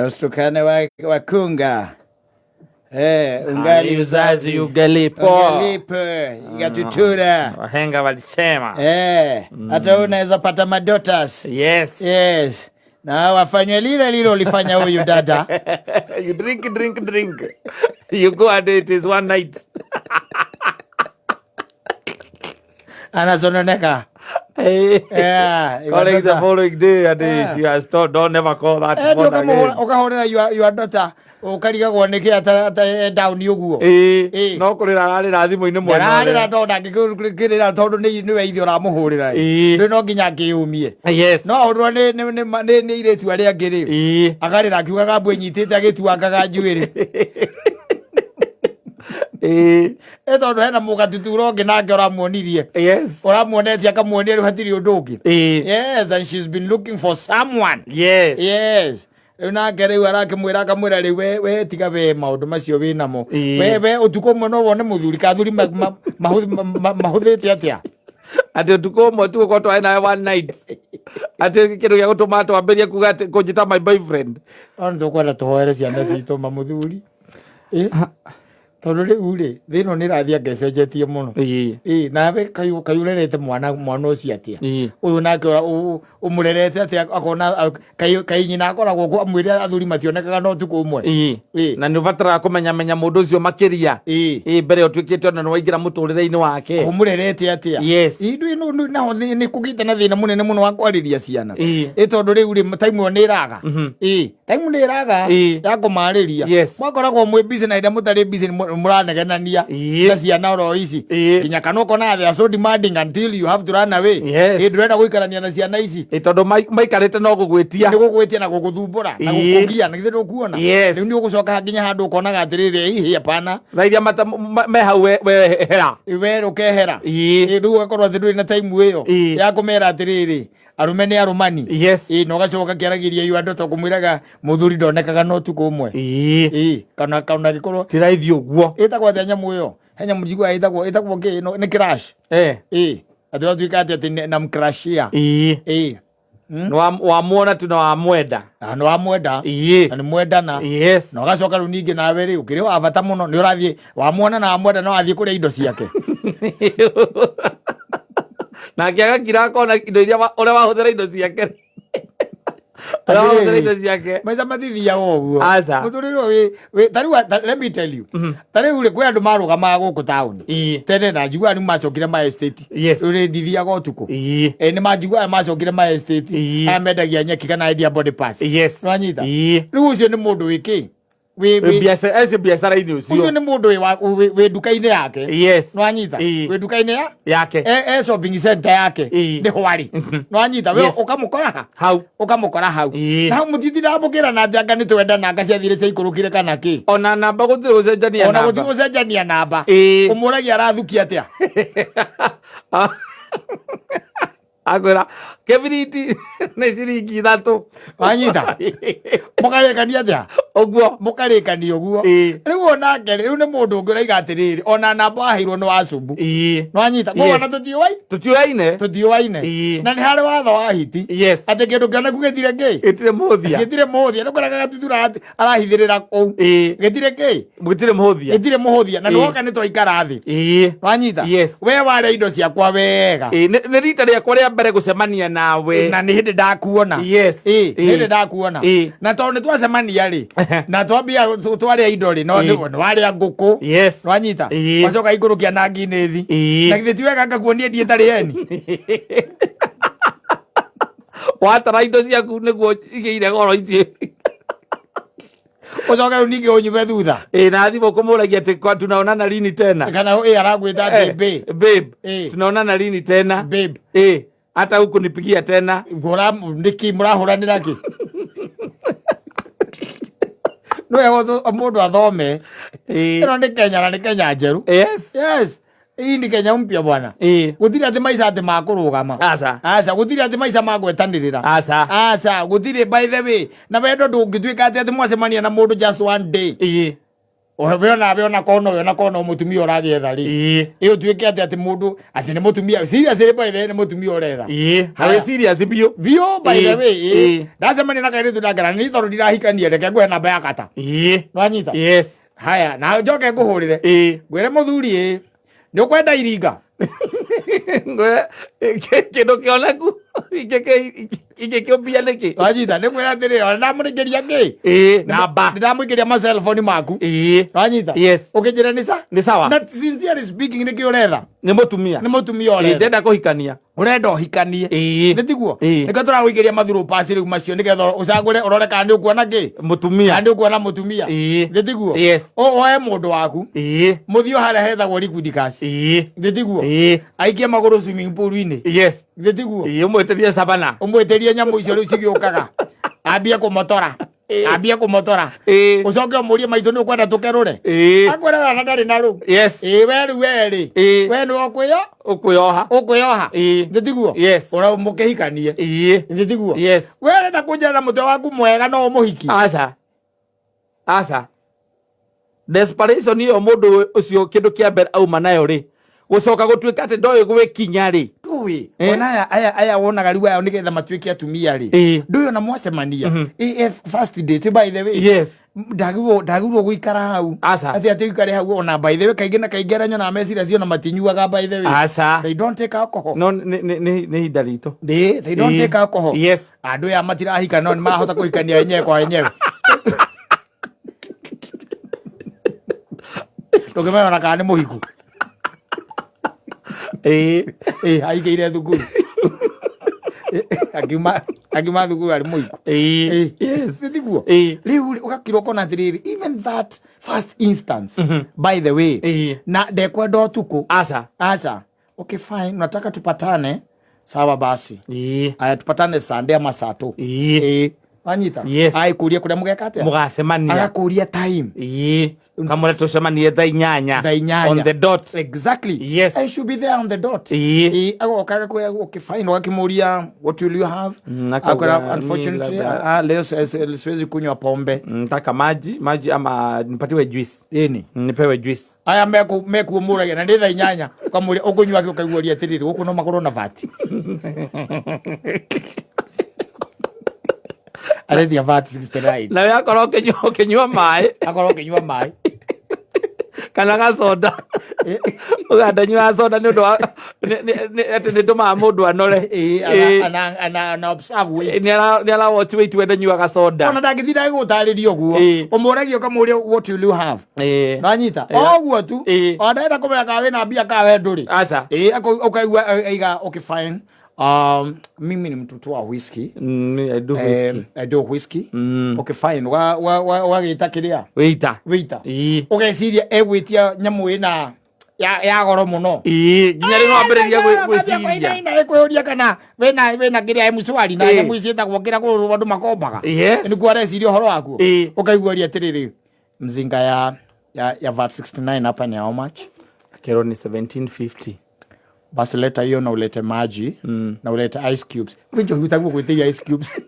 Ustukane wa kunga. Ungali uzazi ugalipo. Igatutura. Wahenga walisema. Hata unaweza pata madotas. Yes. Na wafanye lile ulifanya huyu dada. You drink. You go and it is one night. Anasononeka. Calling the following day and she has told, don't never call that phone again. Ukahorera your daughter ukariga gwanike ata down yuguo. No kurira ararira thimu-ini mwana. Ararira tonda ngikirira tondu ni we ithio ramuhurira. Ndi no nginya ngiyumie. Yes. No urwo ni iretu aria ngiri. Akarira akiugaga mbwe nyitite agituangaga njuiri. Tondu hena mugatutura ungi nake uramuonirie. Yes. Uramuonetie akamuonia riu hatiri undu ungi. Yes, and she's been looking for someone. Yes. Nake riu arakimwira akamwira riu we tiga we maundu macio winamo. We utuko muno wone muthuri kathuri mahuthite atia. Ati utuko mwe tu ko twa na one night. Ati kindu gya gutuma twambirie kuga kujita my boyfriend. Ono tukwenda tuhoere ciana citu mamuthuri. Tondu riu ri thino ni rathia ngecenjetie muno. Nawe kayurerete mwana ucio atia. Uyu nake umurerete atia akona kai nyina akoragwo kwa mwire athuri mationekaga no tuko umwe. Na ni ubatara kumenya mundu ucio makiria. Mbere utwikite ona no waingira muturire-ini wake. Umurerete atia. Indu no ni kugite na thina munene muno wa kwariria ciana. Tondu riu ri time ni iraga. Time ni iraga ya kumariria. Mwakoragwo mwe busy na ida mutari busy muranegenania na ciana oro ici kinya kana ukona they are so demanding until you have to run away. Ndurenda guikarania na ciana ici tondu maikarite no gugwitia na guguthumbura na gukugia na githe kuona riu ni ugucoka nginya handu ukonaga atiriri hihi hapana rairia me hau we hera we rukehera riu ugakorwo thiruri na time iyo ya kumera atiriri arume ni arumani. No gacoka kiaragiria yu andu to kumwiraga muthuri ndonekaga no tuko umwe. Kana gikorwo tiraithi uguo itagwo the nyamu iyo henya mujigwa itagwo ke ni crash. Ati watuika ati na mcrashia. No wamuona tu na wamwenda. No wamwenda. Na mwendana. No gacoka ru ningi nawe ri ukiri wa bata muno ni urathie wamuona na wamwenda no athie kuria indo ciake. Na kiaga kirako na indo iria ore wahuthira indo ciake. Ora indo ciake. Maiza matithia uguo. Muturiro we tari let me tell you. Tari ule kwa andu marugama guku town. Tene na njigua ni macokire my estate. Ure ndithia go tuko. Ni majigua macokire my estate. Amendagia nyeki kana idea body parts. Nwanyita. Riu ucio ni mundu wiki. We biashara ini ucio. Ucio ni mundu we duka-ini yake. Nwanyita. We duka-ini yake. Shopping center yake. Ni hwari. Nwanyita we ukamukora hau. Na mutiti ndamukira na njanga ni twenda na ngacia thire cia ikurukire kana ki. Ona namba gutire ucenjania namba. Ona gutire ucenjania namba. Umuragia arathuki atia. Agora kebiriti na ciringi 3 wanyita mukarekania atia oguo mukarekania oguo riu ona ngere riu ni mundu ungi uraiga atiriri ona namba ahirwo ni wacubu wanyita ko wana tutiuaine na ni hari watho wa hiti ati kindu kiona kugethire ngi gitire muthia ni kuraga gatutura arahithirira kou gitire muthia na ndoka ni twaikara thi wanyita we ware indo ciakwa wega ni rita riakwa ria mbere gucemania nawe na ni hindi ndakuona hindi ndakuona na tondu twacemania ri na twambia tware indo ri no ni ware nguku wanyita wacoka igurukia na ngine thi na githe ti wega ngakuonia ndie tari eni watara indo ciaku niguo igeire goro ici ucoka ru ningi unyume thutha na thimu kumuragia ati kwa tunaonana lini tena kana aragwita ati babe tunaonana lini tena babe hata huku nipigia tena ngora ndiki murahuranira ki no yago mundu athome ino ni Kenya na ni Kenya njeru hii ni Kenya mpya bwana gutire ati maica ati makurugama aca gutire ati maica magwetanirira aca gutire by the way na wendo ndungituika ati mwacemania na mundu just one day Ona kono mutumia uragetha ri iyo tuike ati mundu ati ni mutumia serious ri by the ni mutumia uretha hawe serious bio by the way ndacemania na kairitu ndangera ni toru ndirahikania reke ngwe namba ya kata nwanyita yes haya na njoke nguhurire ngwire muthuri ni ukwenda iringa ngwe kindu kionaku ikekio bia niki wanyita ni kwira atiri ona ndamurigeria ngi namba ndamurigeria ma cell phone maku wanyita yes ukijira ni sawa na sincerely speaking ni kioretha ni mutumia oretha ndenda kuhikania urenda uhikanie nitiguo nika turaguigeria mathuru pasi riu macio nigetha ucagure urore kana ni ukuona ki mutumia kana ni ukuona mutumia nitiguo oe mundu waku muthio haria hethagwo liquid cash nitiguo aikie maguru swimming pool ini yes nitiguo umweterie sabana umweterie nyamu icio riu cigiukaga ambia kumotora ucoke umurie maitu ni ukwenda tukerure akwira wana ndari na ru yes we ni ukwiyoha nitiguo ura mukihikanie nitiguo we renda kunjira na mutwe waku mwega no umuhiki asa desperation iyo mundu ucio kindu kia mbere auma nayo ri gucoka gutuika ati ndoy gwikinya ri tuwi ona aya wonaga riu aya nigetha matuike atumia ri nduyo na mwacemania first date by the way yes ndagirwo guikara hau ati ikare hau ona by the way kaingi na kaingi aranyo na message cio na matinyuaga by the way they don't take alcohol no ni hidalito they don't take alcohol yes andu ya matirahika no ni mahota kuhikania yenyewe kwa yenyewe ndũngĩmenya kana nĩ mũhiku aigeire thukuru akiuma thukuru arĩ mũhiku tiguo rĩu ũgakirwo kona atĩrĩrĩ even that first instance by the way na ndekwenda ũtukũ aca okay fine nataka tupatane sawa basi aya tupatane Sunday ama Sato wanyita kuria kuria mugeka atia mugacemania agakuria time kamwe tucemanie thaa 8 on the dot exactly yes I should be there on the dot agokaga kwa okay fine wakimuria what will you have akora unfortunately leo siwezi kunywa pombe nataka maji ama nipatiwe juice nipewe juice aya meku muragia na ndi thaa 8 ukamuria ukunywa ukiguoria atiriri guku no makorwo na vati Already about 69. Na ya koroke kinywa mai. Akoroke kinywa mai. Kana ga soda. Ugandanywa soda ni ndo ati ni tuma mundu anore. Ana observe weight. Ni ala watch weight wenda nywa ga soda. Ona ndagithira gutaririo guo. Umuragio kamuria what will you have? Nanyita. Oguo tu. Ona enda kumeka wina mbia ka we nduri. Acha. Ukaigua aiga okay fine. Mimi ni mtoto wa whiskey. I do whiskey. Okay fine. Wa gita kiria? Waiter. Ugeciria egwitia nyamu ina ya goro muno. Ginya rino ambiriria gwiciria. Ina ekweria kana wena kiria mswari na nyamu icieta gwokira ku bandu makombaga. Ni kwareciria horo waku. Ukaiguaria atiriri mzinga ya VAT 69 hapa ni how much? Kero ni 1750. Basi leta hiyo na ulete maji na ulete ice cubes. Winjo hutakuwa kuitia ice cubes.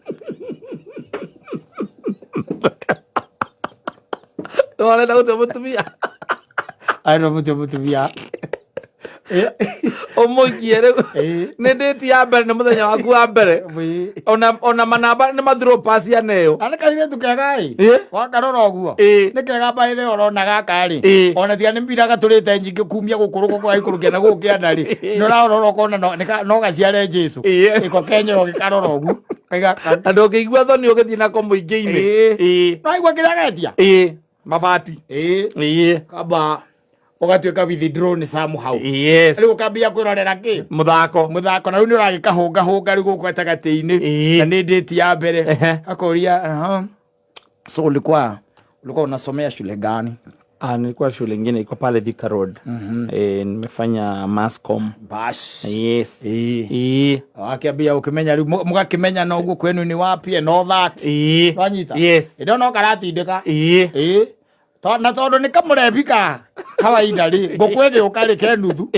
Wale na utamutumia. Ayo mutumia. Omokiere ne date ya mbere ne muthenya waku wa mbere ona manamba ne mathuro pass ya neyo anakaire tukegai wakarora oguo nikega baithe orona gakari ona tia ni mbira gaturite njingi kumia gukuruko kwa ikurukia na gukiana ri nora ororo kona no gaciare Jesu iko Kenya ogikarora oguo kaiga ando kigwa thoni ugithii na ko muingi-ini no igwa kiragetia mabati kaba ogatuika withdraw ni somehow yes riu ukambia kwirorera ki muthako na riu ni uragikahunga riu guku atagati-ini na ni date ya mbere akoria so ulikuwa unasomea shule gani? Nilikuwa shule nyingine iko pale Thika Road. Nimefanya Masscom. Bas. Yes. Akiambia ukimenya mugakimenya no guo kwenu ni wapi no that. Wanyita. Yes. Indo no karatindika. Na tondu ni kamurebika kawaida ri ngukwege ukari kenuthu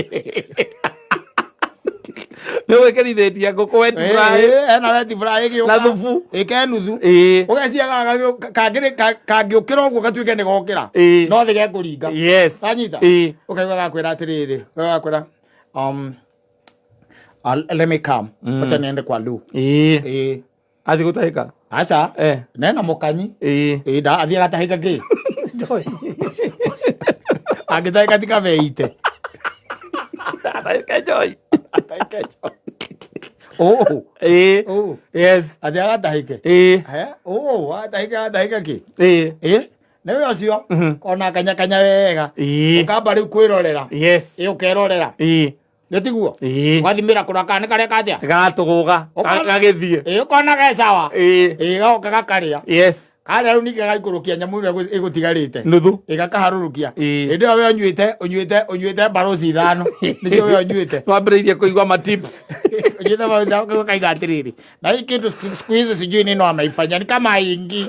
Niwe kerithitie nguku wet fry ena wet fry na thubu ikenuthu ugaciaga kangiukira uguo gatuike ni gokira no thige kuringa yes anyita ukaigua gakwira atiriri gakwira let me come acha niende kwa Lu athi gutahika acha nena mukanyi da athi gatahika ki agitahika tika veite atahika joy yes athi agatahike atahika ki newe acio kona kanya wega ukamba riu kwirorera ukerorera Netiguo wathimira kurakane kare katia gatuguga gagithie ukona ge sawa goka gakaria yes kare riu nike gaikurukia nyamu ire igutigarite nuthu igakaharurukia indi we unyuite barosi ithano nicio we unyuite twambiriirie kuigwa ma tips unyuite barosi kaiga atiriri na hii kitu siku hizi sijui nini wameifanya ni kama ingi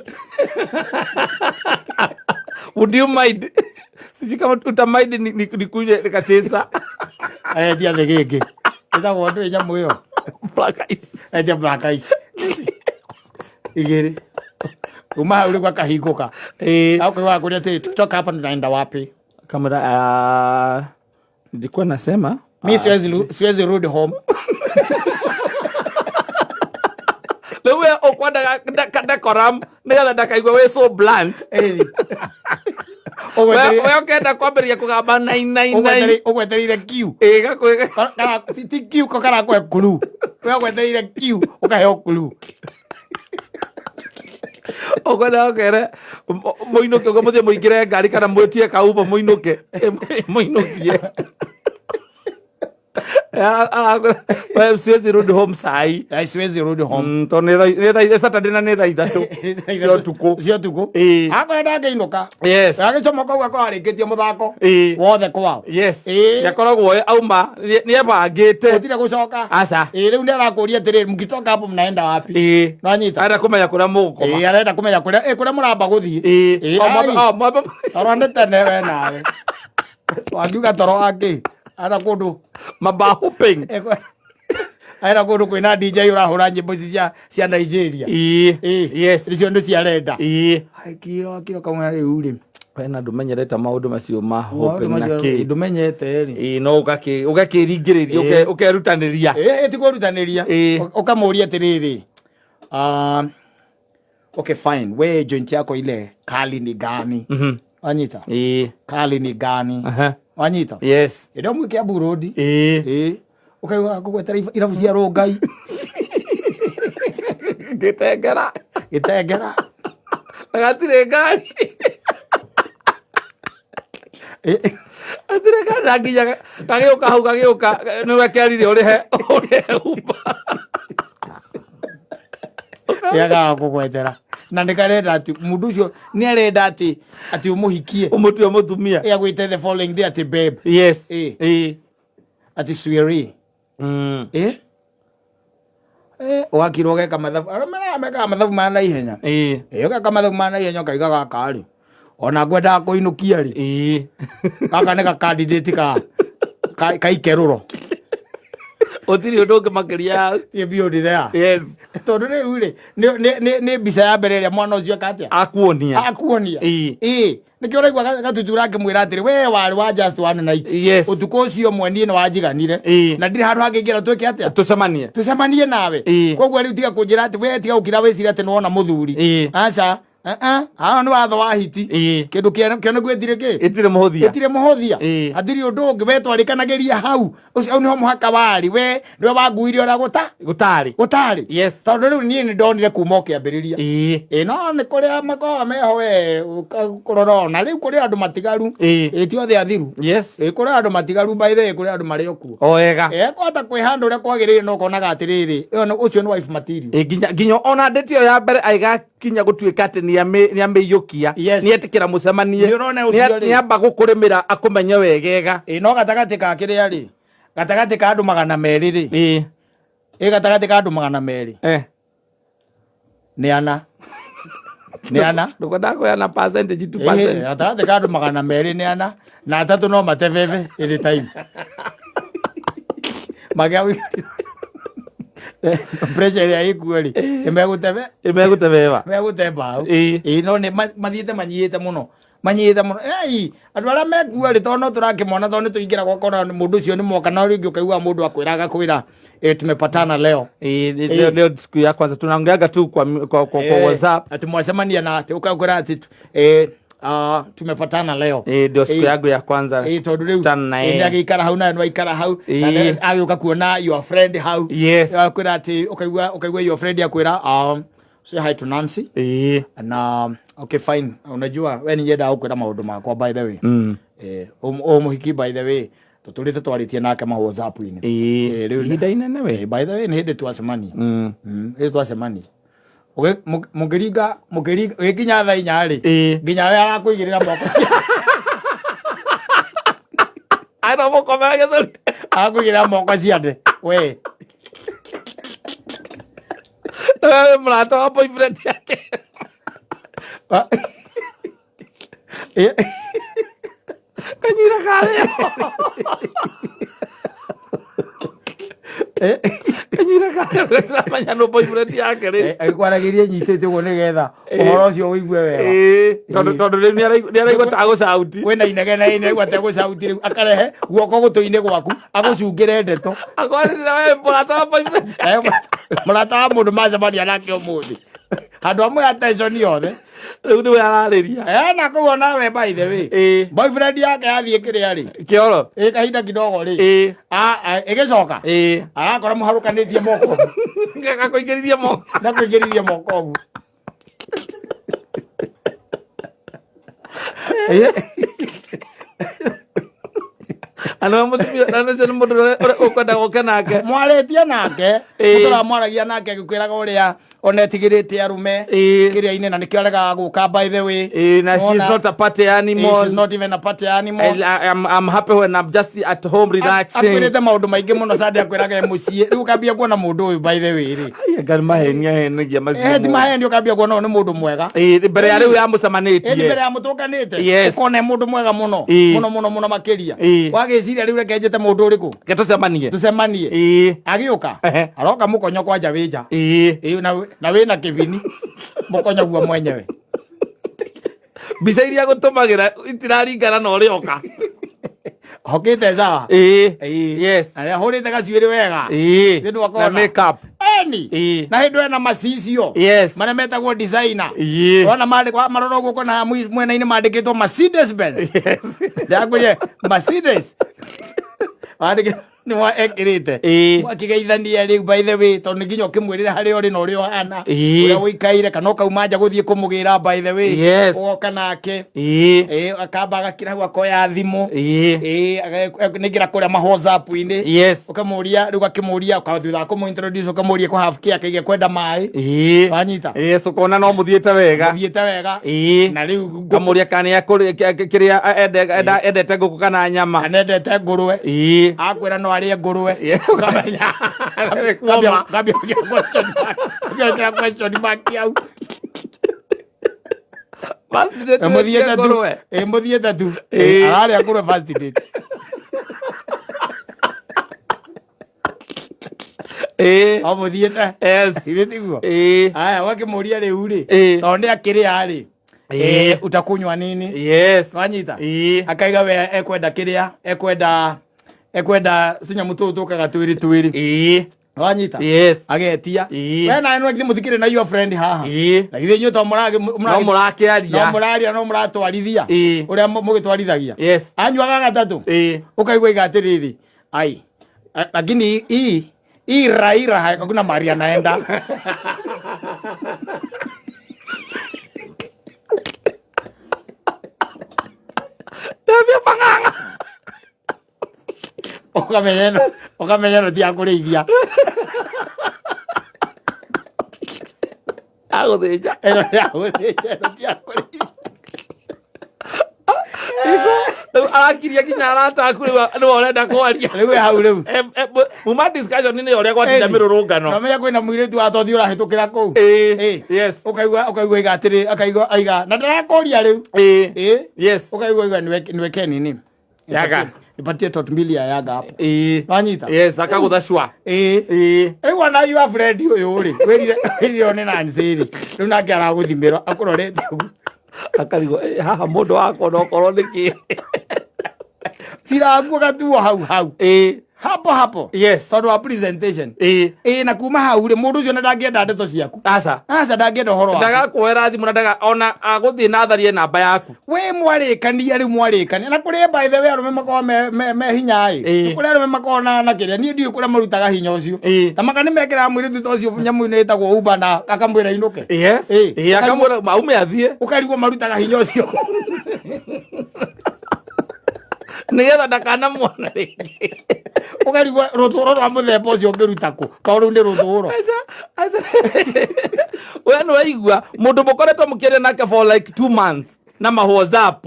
would you mind siji kama utamind nikuje nikacheza dia thegege ita wondu nyamu iyo black eyes black eyes igere uma ule kwa kahiguka au kwa kulia TikTok hapa tunaenda wapi kamera nilikuwa nasema mimi siwezi rudi home lewe okwanda koram nega ndakaigwa we so blunt we okenda kwambiria kugamba 999 ugweterire kiu kana ti kiu ko kana kwe kulu we ugweterire kiu ukaheo kulu okwenda okere muinuke ugo muthie muingire ngari kana mwetie kaubo muinuke siwezi rudi home sai siwezi rudi home to nä Saturday na nä thaa ithatå cio tuku akwenda ngäinũka agäcomoka uga kwarĩkĩtie mũthako wothe kwao nĩakoragwo auma nĩebangĩte ũtire gũcoka aca rĩu nĩarakũria atĩrĩrĩ mkitoka hapo mnaenda wapi nanyita arenda kũmenya kũrĩa mũgũkoma arenda kũmenya kũrĩa mũramba gũthiĩ toro nĩ tene we nawe wangiuga toro angĩ ana kundu mabahuping aira kundu kwina DJ urahura nyimbo cia Nigeria yes icio ndu cia renda kiro kamwe riu ri wena ndumenyerete maundu macio mahuping na ki ndumenyete ri no ugakiringiriria ukerutaniria ti kurutaniria ukamuria atiriri okay fine we joint yako ile kali ni gani anyita kali ni gani wanyita yes ndio mwikia burodi ukaiwa kugwetera irabu cia rongai gitengera agatire ngari atire ngari nginya kagiuka hau kagiuka niwe kerire urihe umba yaga kugwetera na ndikarenda ati mundu ucio ni arenda ati umuhikie umutwe mutumia ya gwite the following day ati babe yes ati sweerie wakiro geka mathabu ameka mathabu mana ihenya geka mathabu mana ihenya kaiga gakari ona ngwenda kuinukia ri gaka ni ga candidate ka ikeruro otiri undu ungi makiria ye biodi there yes tondu riu ri ni mbica ya mbere ria mwana ucio katia akuonia nikio raigua gatutura ngimwira atiri we wari wa just one night utuko ucio mweni ni wajiganire na ndiri handu hangingira twike atia tucemanie nawe koguo riu tiga kunjira ati we tiga ukira wicira ati nona muthuri aca ni watho wa hiti kindu kiano gwetire ki itire muhothia atiri undu ungi we twarikanagiria hau ucio niho muhaka wari we niwe wanguire ora gutari yes tondu riu nie ni ndonire kuma ukiambiriria no ni kuria makoa meho we kurora na riu kuria andu matigaru ti othe athiru yes kuria andu matigaru by the kuria andu mari okuo wega kwata kwihanda uria kwagirire no konaga atiriri ucio ni wife material nginya ona ndeti yo ya mbere aiga kinya gutuika ati ni ameyukia ni etikira mucemanie ni amba gukurimira akumenye wegega no gatagati ka kiria ri gatagati ka andu 200 ri gatagati ka andu 200 ni ana nduko ndako yana percentage 2% gatagati ka andu 200 ni ana na atatu no mateveve ile time magia pressure ya ikueri imegutebe bao no ne mathiete manyite muno andu aria mekuari to no turakimona to ni tuingira gwakora mundu ucio ni moka na ringi ukaigua mundu akwiraga kwira tumepatana leo leo siku ya kwanza tunaongeaga tu kwa WhatsApp ati mwacemania na ati ukakwira ati tumepatana leo ndio siku yangu ya kwanza tondu riu ndio agikara hau na aikara hau na agioka kuona your friend hau akwira ati ukaigua your friend akwira say hi to Nancy na okay fine unajua wewe ni yenda ukwira maundu makwa by the way muhiki by the way tutulite twaritie nake ma WhatsApp ini riu hinda-inene we by the way ni hindi twacemani twacemani mugiriga gikinya thaa inya ri nginya we arakuigirira moko cia ana moko mage thori akuigirira moko cia nde we mrata wa boyfriend yake kanyira kale kanyira kale samanya no boyfriend yake ri akwaragirie nyitete ugo nigetha uhoro ucio wigue wega tondu ri ni araigua ta go sauti wena inegena ine igua ta go sauti ri akarehe guoko gutu-ini gwaku agucungire ndeto akwarira we murata wa boyfriend murata wa mundu macemania nake umuthi andu amwe attention yothe riu ni we arariria na kuona we by the way boyfriend yake athie kiria ri kioro kahinda kidogo ri igicoka arakora muharukanitie moko gakuingiririe moko na kuingiririe moko gu ana mundu ukwenda guke nake mwaritie nake mutura mwaragia nake gikwiraga uria onetigirite arume kiria ine na nikio arega guka by the way na she's not a party animal she's not even a party animal I'm happy when I'm just at home relaxing akwirite maundu maingi muno sadi akwiraga mucie riu kambia kuona mundu uyu by the way ri ngali mahenia mazi ti mahenia ukambia kuona ni mundu mwega mbere ya riu ya musamanitie mbere ya mutukanite ukone mundu mwega muno muno makiria wagiciria riu rekenjete mundu uriku tucemanie agiuka aroka mukonyo kwa njawija na wina kibini mukonyo gua mwenyewe bisa iria gutumagira itiraringana na urioka hokite za yes ale horite gaciiri wega ndu akona makeup na hindu ena macicio maria metagwo designer ona maroro guko na mwena-ini mandikitwo Mercedes Benz ndagwire Mercedes andike ni wa ekirite wakigeithania ri by the way tondu nginya ukimwirire hari ori na uri ohana uria wikaire kana ukaumanja guthie kumugira by the way ugoka nake akamba agakira gwakoya thimu ningira kuria WhatsApp-ini ukamuria riu akimuria ukathutha kumuintroduce ukamuria ku half care kaige kwenda mai wanyita ukona no muthiete wega na riu ukamuria kana kiria endete nguku kana nyama kana endete nguruwe akwira no aria nguruwe ukamenya gabia question mark au first date muthiete tu araria nguruwe first date muthiete itiguo aya wakimuria riu ri tondu akiria ri utakunywa nini wanyita akaiga we ekwenda kiria ekwenda sunyamu tukaga twiri wanyita agetia we na eno akiri muthikire na your friend haha na ithe nyu to murakiaria no muratwarithia uria mugitwarithagia anyuaga gatatu ukaigua igatiriri ai lakini hii raira hakuna mari anaenda Tabia panganga okamenya no ti akurithia aguthinja no ti akurithia arakiria kinya arataku riu urenda kwaria riu hau riu muma discussion ni uria gwatinda mirurungano no menya kwina mwiritu atothi urahitukira kuu ukaigua igatiri akaigua aiga na ndarakoria riu ukaigua niwe kenini Yaga. Nipatie tot mbili ya Yaga hapo. Wanyita. Yes, akagutha shwa. Riu ana you have read uyu ri. Wiri one na nziri. Riu nake araguthimirwo akurorete ugu. Akarigo haha mundu wako no korwo niki. Sira gatu hau. Hapo. Yes. Tondu wa presentation. Na kuma hau ri mundu ucio ndangĩenda ndeto ciaku. Aca ndangĩenda uhoro waku. Ndagakwera thimu na ndaga ona aguthii natharie namba yaku. We mwarĩkania rĩu mwarĩkania na kũrĩ by the way arũme makorwo me hinya ĩ kũrĩ arũme makorwo na kĩrĩa niĩ ndiũĩ kũrĩa marutaga hinya ũcio tamaka nĩmekĩraga mwĩrĩtu ta ũcio nyamũ-inĩ ĩtagwo Uber na akamwĩra inũke. Yes. Akamwĩra aume athiĩ ũkarigwo marutaga hinya ũcio nĩgetha ndakanamwona rĩngĩ ukarigwo rũthũro rwa mũthemba ũcio ũngĩruta kũ tondũ nĩ rũthũro. We nĩ waigua mũndũ mũkoretwo mũkĩaria nake for like 2 months na WhatsApp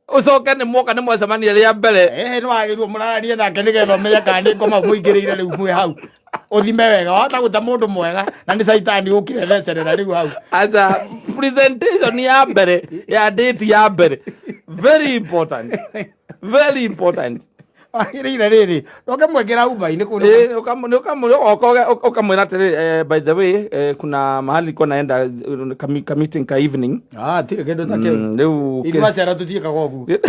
ucoke nĩ mwoka nĩ mwacemania rĩa mbere nĩ wagĩrĩirwo mũrararie nake nĩgetha ũmenye kana nĩ ngoma mũingĩrĩire rĩu mwĩ hau uthime wega wahota gũta mũndũ mwega na nĩ caitani ũkire thecerera rĩu hau. Aca presentation ya mbere ya date ya mbere very important wagĩrĩire rĩrĩ ũkamwekĩra Uber-inĩ ukamwĩra atĩrĩ by the way kuna mahali nilikuwa naenda ka meeting ka evening tire kĩndũ ta kĩu rĩu ithuacera tũtiĩkaga ũguo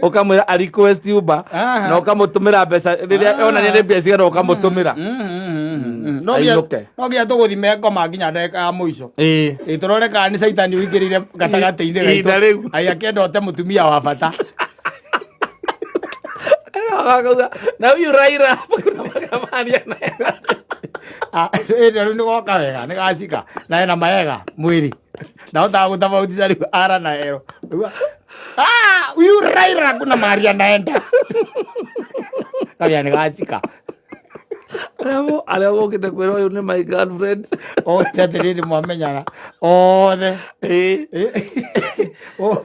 ukamwĩra a request Uber na ukamũtũmĩra mbeca rĩrĩa onania nĩ mbia cigana ukamũtũmĩra no gĩa tũgũthime ngoma nginya ndagĩka ya mũico tũrore kana nĩ caitani ũingĩrĩire gatagatĩ-inĩ gaitũ akĩenda ũte mũtumia wa bata na huyu Raila rĩu nĩ goka wega nĩ gacika na ena maega mwĩrĩ ndahotaga gũtabautisha rĩu ara na ero huyu Raila kuna mahali anaenda kabia nĩ gacika arĩa gũkĩte kwĩra ũyũ nĩ my girlfriend atĩrĩrĩ mwamenyana othe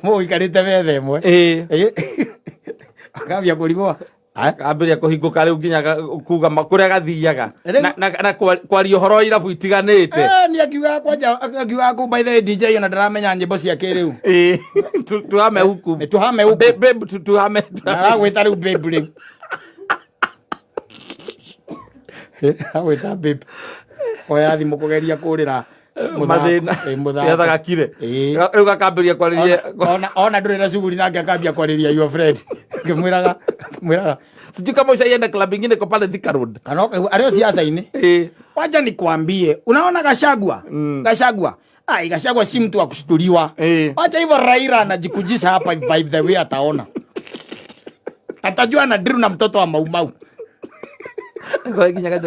mũikarĩte metha ĩmwe akambia kũrigwo akambĩrĩria kũhingũka rĩu nginya kuga kũrĩa gathiaga na kwaria ũhoro irabu itiganĩte nĩ akiugaga kwanja akiugaga kũu by the way DJ ona ndaramenya nyĩmbo cia kĩrĩu tuhame huku tuhame aragwĩta rĩu babe rĩu agwĩta babe oya thimũ kũgeria kũrĩra mathĩna getha gakire rĩu gakambĩrĩria kwarĩria ona ndũrĩ na shughuli nake akambia kwarĩria your friend ngĩmwĩraga sijui kama ushaenda club ingine kwa pale Thika Road arĩo siasa-inĩ wacha nikwambie unaona Gachagua Gachagua si mtu wa kushtuliwa wacha hivyo Raila anajikujisha hapa by the way ataona atajua na drill na mtoto wa Maumau kwa kinyaka